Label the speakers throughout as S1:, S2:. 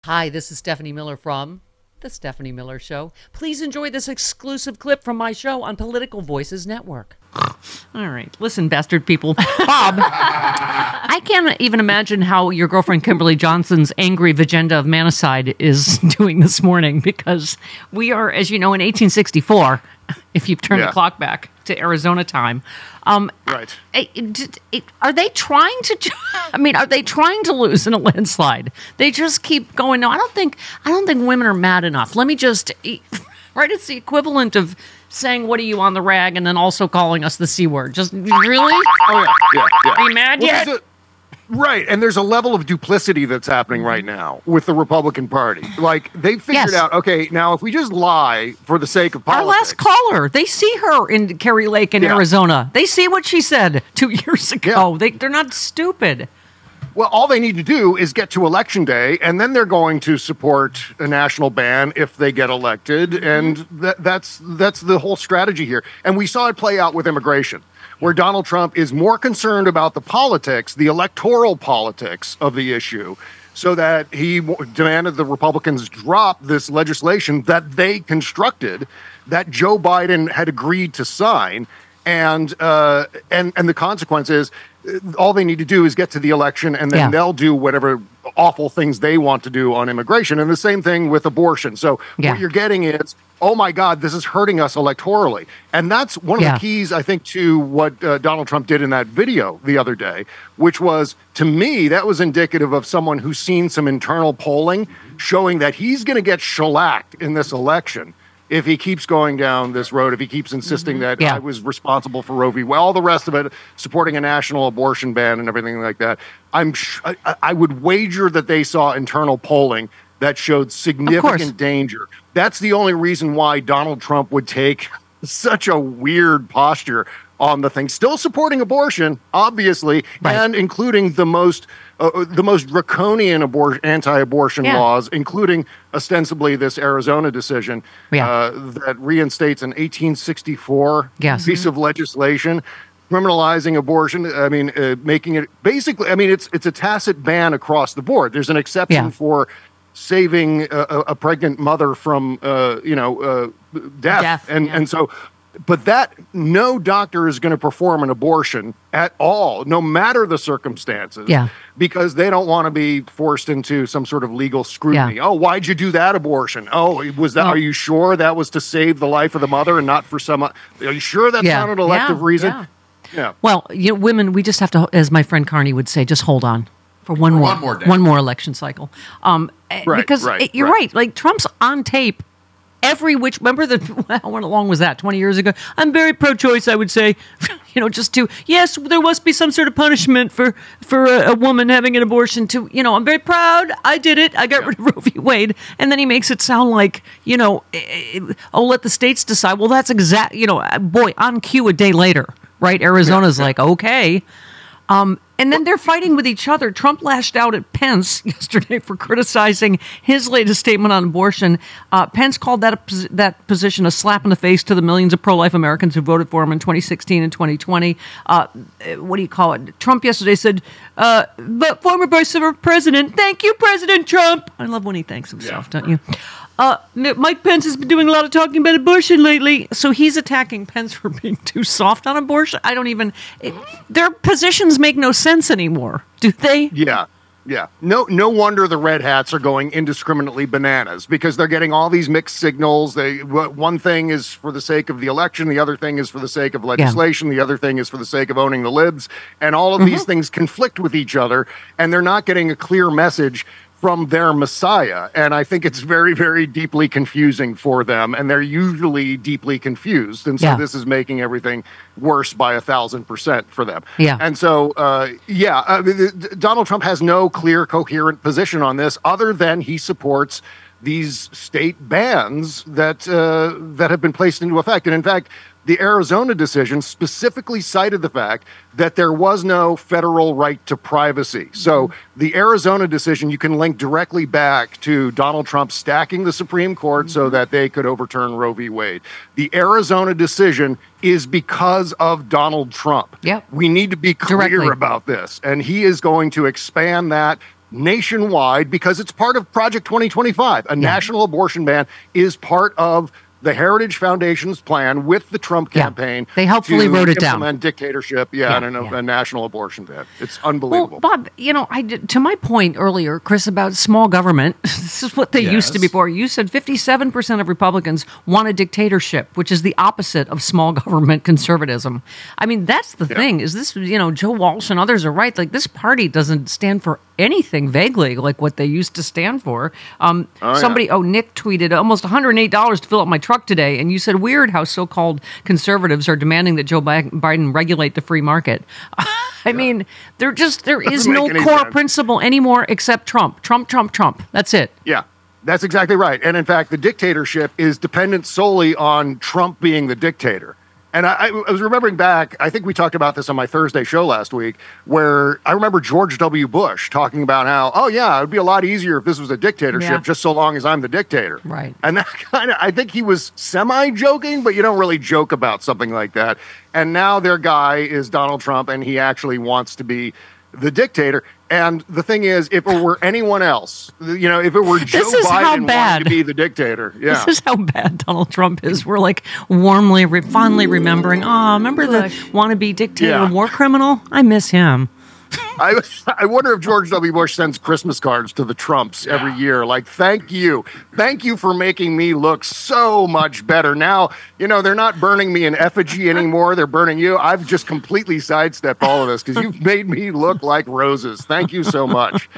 S1: Hi, this is Stephanie Miller from The Stephanie Miller Show. Please enjoy this exclusive clip from my show on Political Voices Network. All right. Listen, bastard people. Bob, I can't even imagine how your girlfriend Kimberly Johnson's angry agenda of manicide is doing this morning, because we are, as you know, in 1864, if you've turned the clock back to Arizona time.
S2: Right.
S1: Are they trying to? Are they trying to lose in a landslide? They just keep going. No, I don't think women are mad enough. Let me just. Right, it's the equivalent of saying, "What are you on the rag?" and then also calling us the C word. Just really?
S2: Oh yeah.
S1: Are you mad yet?
S2: Right, and there's a level of duplicity that's happening right now with the Republican Party. Like, they figured out, okay, now if we just lie for the sake of politics...
S1: Our last caller, they see her in Kerry Lake in Arizona. They see what she said 2 years ago. They're not stupid.
S2: Well, all they need to do is get to Election Day, and then they're going to support a national ban if they get elected, and that's the whole strategy here. And we saw it play out with immigration, where Donald Trump is more concerned about the politics, the electoral politics of the issue, so that he demanded the Republicans drop this legislation that they constructed, that Joe Biden had agreed to sign. And the consequence is all they need to do is get to the election, and then they'll do whatever awful things they want to do on immigration. And the same thing with abortion. So what you're getting is, oh my God, this is hurting us electorally. And that's one of the keys, I think, to what Donald Trump did in that video the other day, which was, to me, that was indicative of someone who's seen some internal polling showing that he's going to get shellacked in this election if he keeps going down this road, if he keeps insisting that I was responsible for Roe v. Wade, all the rest of it, supporting a national abortion ban and everything like that. I would wager that they saw internal polling that showed significant danger. That's the only reason why Donald Trump would take such a weird posture on the thing, still supporting abortion, obviously, and including the most draconian anti-abortion laws, including ostensibly this Arizona decision that reinstates an 1864 piece of legislation criminalizing abortion. I mean, making it basically. I mean, it's a tacit ban across the board. There's an exception for saving a pregnant mother from death, and so. But that no doctor is going to perform an abortion at all, no matter the circumstances, because they don't want to be forced into some sort of legal scrutiny. Oh, why'd you do that abortion? Oh, was that? Are you sure that was to save the life of the mother and not for some? Are you sure that's not an elective reason? Yeah.
S1: Well, women, we just have to, as my friend Carney would say, just hold on for one more election cycle. Because you're right. Like, Trump's on tape. Remember how long was that? 20 years ago? I'm very pro-choice, I would say. Yes, there must be some sort of punishment for a woman having an abortion. I'm very proud. I did it. I got rid of Roe v. Wade. And then he makes it sound like, let the states decide. Well, that's on cue a day later, right? Arizona's like, okay. And then they're fighting with each other. Trump lashed out at Pence yesterday for criticizing his latest statement on abortion. Pence called that position a slap in the face to the millions of pro-life Americans who voted for him in 2016 and 2020. What do you call it? Trump yesterday said, but former vice president, thank you, President Trump. I love when he thanks himself, don't you? Mike Pence has been doing a lot of talking about abortion lately. So he's attacking Pence for being too soft on abortion. Their positions make no sense anymore, do they?
S2: Yeah. No wonder the red hats are going indiscriminately bananas, because they're getting all these mixed signals. One thing is for the sake of the election. The other thing is for the sake of legislation. The other thing is for the sake of owning the libs. And all of these things conflict with each other, and they're not getting a clear message from their messiah. And I think it's very, very deeply confusing for them. And they're usually deeply confused. And so this is making everything worse by 1,000% for them. And so, Donald Trump has no clear, coherent position on this, other than he supports these state bans that have been placed into effect. And in fact, the Arizona decision specifically cited the fact that there was no federal right to privacy. So the Arizona decision, you can link directly back to Donald Trump stacking the Supreme Court so that they could overturn Roe v. Wade. The Arizona decision is because of Donald Trump. We need to be clear about this. And he is going to expand that nationwide because it's part of Project 2025. A national abortion ban is part of the Heritage Foundation's plan with the Trump campaign.
S1: They helpfully wrote it down.
S2: Implement dictatorship, and a national abortion ban. It's unbelievable.
S1: Well, Bob, to my point earlier, Chris, about small government, this is what they used to be before. You said 57% of Republicans want a dictatorship, which is the opposite of small government conservatism. I mean, that's the thing. Is this, Joe Walsh and others are right. Like, this party doesn't stand for anything vaguely like what they used to stand for. Nick tweeted almost $108 to fill up my truck today, and you said weird how so-called conservatives are demanding that Joe Biden regulate the free market. I mean, there is no core principle anymore except Trump. Trump. That's it.
S2: Yeah, that's exactly right. And in fact, the dictatorship is dependent solely on Trump being the dictator. And I was remembering back, I think we talked about this on my Thursday show last week, where I remember George W. Bush talking about how, it would be a lot easier if this was a dictatorship, just so long as I'm the dictator.
S1: Right.
S2: And that I think he was semi-joking, but you don't really joke about something like that. And now their guy is Donald Trump, and he actually wants to be the dictator. And the thing is, if it were anyone else, if it were Joe Biden wanting to be the dictator. Yeah.
S1: This is how bad Donald Trump is. We're like fondly remembering, remember the wannabe dictator war criminal? I miss him.
S2: I wonder if George W. Bush sends Christmas cards to the Trumps every year. Like, thank you for making me look so much better. Now, they're not burning me in effigy anymore. They're burning you. I've just completely sidestepped all of this because you've made me look like roses. Thank you so much.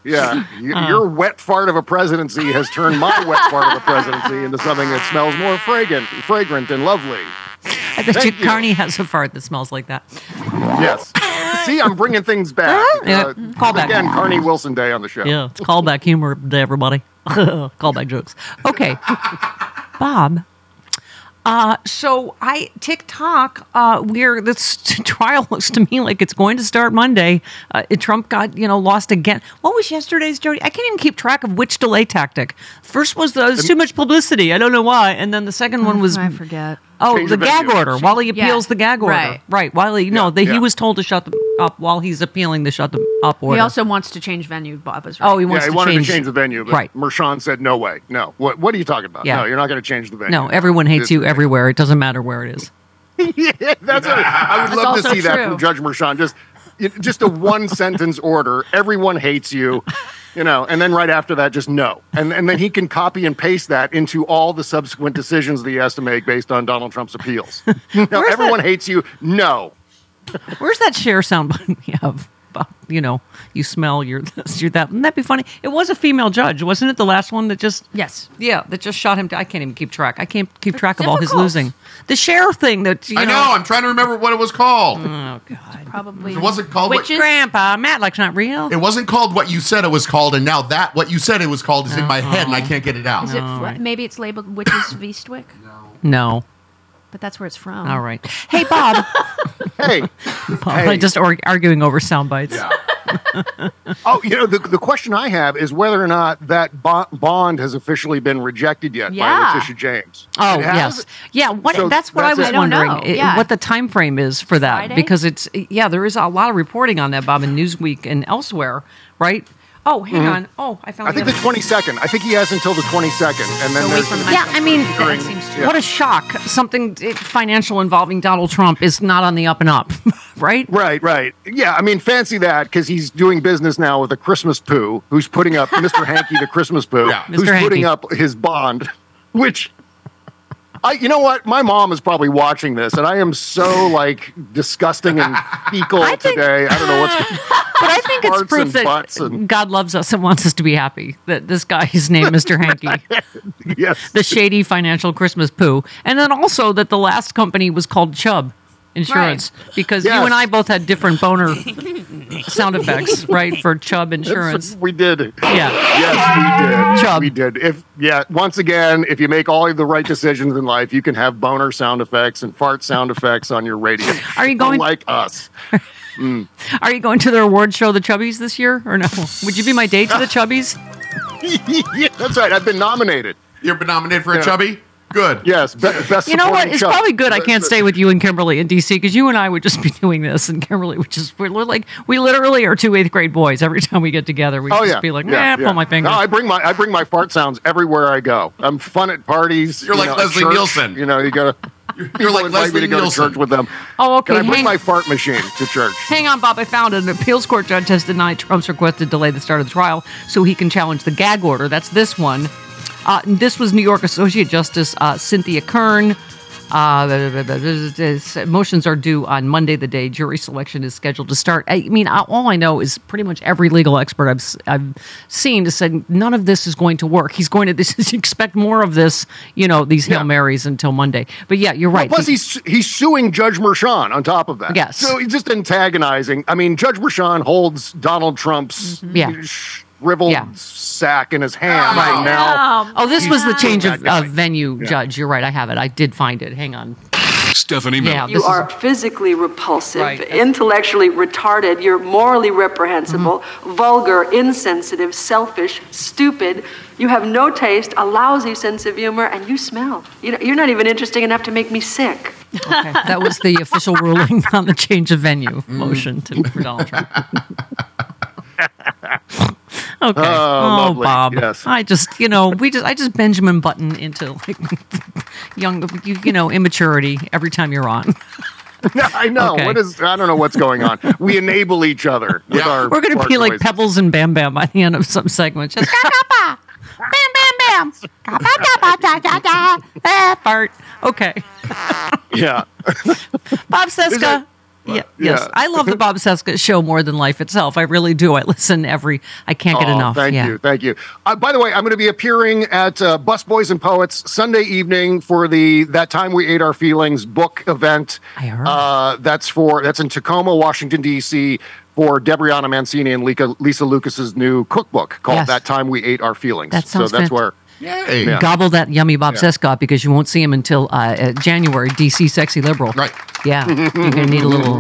S2: Yeah, your wet fart of a presidency has turned my wet fart of a presidency into something that smells more fragrant and lovely.
S1: I bet you Carney has a fart that smells like that.
S2: Yes. See, I'm bringing things back.
S1: Callback.
S2: Again, Carney Wilson Day on the show.
S1: Yeah, it's callback humor day, everybody. Callback jokes. Okay. Bob. So TikTok, this trial looks to me like it's going to start Monday. Trump got, lost again. What was yesterday's, Jody? I can't even keep track of which delay tactic. First was too much publicity. I don't know why. And then the second one was...
S3: I forget.
S1: The gag order, while he appeals the gag order. Right. While he was told to shut them up while he's appealing the shut them up order.
S3: He also wants to change venue, Bob is right.
S1: He wanted
S2: to change the venue, but Mershon said, no way. No. What are you talking about? Yeah. No, you're not going to change the venue.
S1: No, everyone hates you everywhere. It doesn't matter where it is.
S2: I would love to see that from Judge Mershon. Just a one-sentence order. Everyone hates you. And then right after that, just no. And then he can copy and paste that into all the subsequent decisions that he has to make based on Donald Trump's appeals. Now, everyone hates you. No.
S1: Where's that share sound button we have? You smell you're this, you're that. Wouldn't that be funny? It was a female judge, wasn't it? The last one that just...
S3: Yes.
S1: Yeah, that just shot him. I can't even keep track. I can't keep track of all his losing. The share thing that,
S4: I know. I'm trying to remember what it was called.
S1: Oh, God.
S3: Probably.
S4: It wasn't called...
S1: Grandpa, Matlock's not real.
S4: It wasn't called what you said it was called, and now what you said it was called is in my head, and I can't get it out.
S3: Is it maybe it's labeled Witches v. Stwick?
S1: No.
S3: But that's where it's from.
S1: All right. Hey, Bob.
S2: Hey.
S1: Bob, just arguing over sound bites.
S4: Yeah.
S2: The question I have is whether or not that bond has officially been rejected yet by Letitia James.
S1: Oh, yes. Yeah, that's what I was wondering. What the time frame is for that.
S3: Friday?
S1: Because there is a lot of reporting on that, Bob, in Newsweek and elsewhere, right? Oh, hang on. Oh, I found.
S2: I think the 22nd. I think he has until the 22nd, and then
S1: what a shock! Something financial involving Donald Trump is not on the up and up, right?
S2: Right. Yeah, I mean, fancy that because he's doing business now with a Christmas poo, who's putting up Mr. Hanky, the Christmas poo, who's putting up his bond, which. You know what? My mom is probably watching this, and I am so disgusting and fecal today. I don't know what's.
S1: But I think it's proof that God loves us and wants us to be happy. That this guy is named Mr. Hanky.
S2: Yes.
S1: The shady financial Christmas poo, and then also that the last company was called Chubb Insurance because you and I both had different boner sound effects, right? For Chubb Insurance.
S2: We did.
S1: Yeah.
S2: Yes, we did.
S1: Chubb.
S2: We did. Once again, if you make all of the right decisions in life, you can have boner sound effects and fart sound effects on your radio.
S1: Are you going
S2: like us?
S1: Are you going to the award show, the Chubbies, this year, or no? Would you be my date to the Chubbies?
S2: Yeah, that's right. I've been nominated.
S4: You've been nominated for a Chubby? Good.
S2: Yes. Best
S1: You know what?
S2: supporting
S1: It's
S2: Chuck.
S1: probably good I can't stay with you and Kimberly in D.C. because you and I would just be doing this, and Kimberly would just we literally are two 8th grade boys. Every time we get together, we just be like, pull my fingers.
S2: No, I bring my fart sounds everywhere I go. I'm fun at parties.
S4: You're like Leslie
S2: church,
S4: Nielsen.
S2: You know, you gotta.
S4: You're like Leslie
S2: me to go
S4: Nielsen.
S2: to church with them.
S1: Oh, okay.
S2: Can I bring my fart machine to church?
S1: Hang on, Bob. I found an appeals court judge has denied Trump's request to delay the start of the trial so he can challenge the gag order. That's this one. This was New York Associate Justice Cynthia Kern. Motions are due on Monday, the day jury selection is scheduled to start. I mean, all I know is pretty much every legal expert I've seen has said none of this is going to work. He's going to expect more of this, these Hail Marys until Monday. But yeah, you're right.
S2: Plus, he's suing Judge Merchan on top of that.
S1: Yes.
S2: So he's just antagonizing. I mean, Judge Merchan holds Donald Trump's shriveled sack in his hand right now.
S1: This was the change of venue, Judge. You're right. I have it. I did find it. Hang on.
S5: Stephanie Miller.
S1: Yeah,
S6: you are physically repulsive, intellectually retarded, you're morally reprehensible, vulgar, insensitive, selfish, stupid. You have no taste, a lousy sense of humor, and you smell. You're not even interesting enough to make me sick.
S1: Okay. That was the official ruling on the change of venue motion for Donald Trump. Okay.
S2: Lovely.
S1: Bob.
S2: Yes.
S1: I just Benjamin Button into young, immaturity every time you're on.
S2: I know.
S1: Okay.
S2: I don't know what's going on. We enable each other with our
S1: We're going to be like
S2: noises.
S1: Pebbles and Bam Bam by the end of some segment. Just bam bam bam. Fart. Okay.
S2: Yeah.
S1: Bob Seska. Yes. I love the Bob Seska show more than life itself. I really do. I listen I can't get enough.
S2: Thank you. By the way, I'm going to be appearing at Busboys and Poets Sunday evening for That Time We Ate Our Feelings book event.
S1: I heard.
S2: That's in Tacoma, Washington, D.C., for Debrianna Mancini and Lisa Lucas's new cookbook called That Time We Ate Our Feelings.
S1: That sounds
S2: that's where.
S4: Yay.
S2: Yeah.
S1: Gobble that yummy Bob Seska up because you won't see him until January. DC Sexy Liberal.
S4: Right.
S1: Yeah. You're going to need a little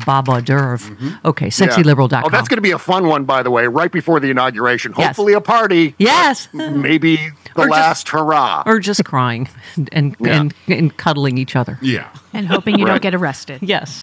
S1: Bob hors d'oeuvre. Okay. SexyLiberal.com.
S2: Oh, that's going to be a fun one, by the way, right before the inauguration. Hopefully a party.
S1: Yes.
S2: Maybe the last hurrah.
S1: Or just crying and cuddling each other.
S4: Yeah.
S3: And hoping you don't get arrested.
S1: Yes.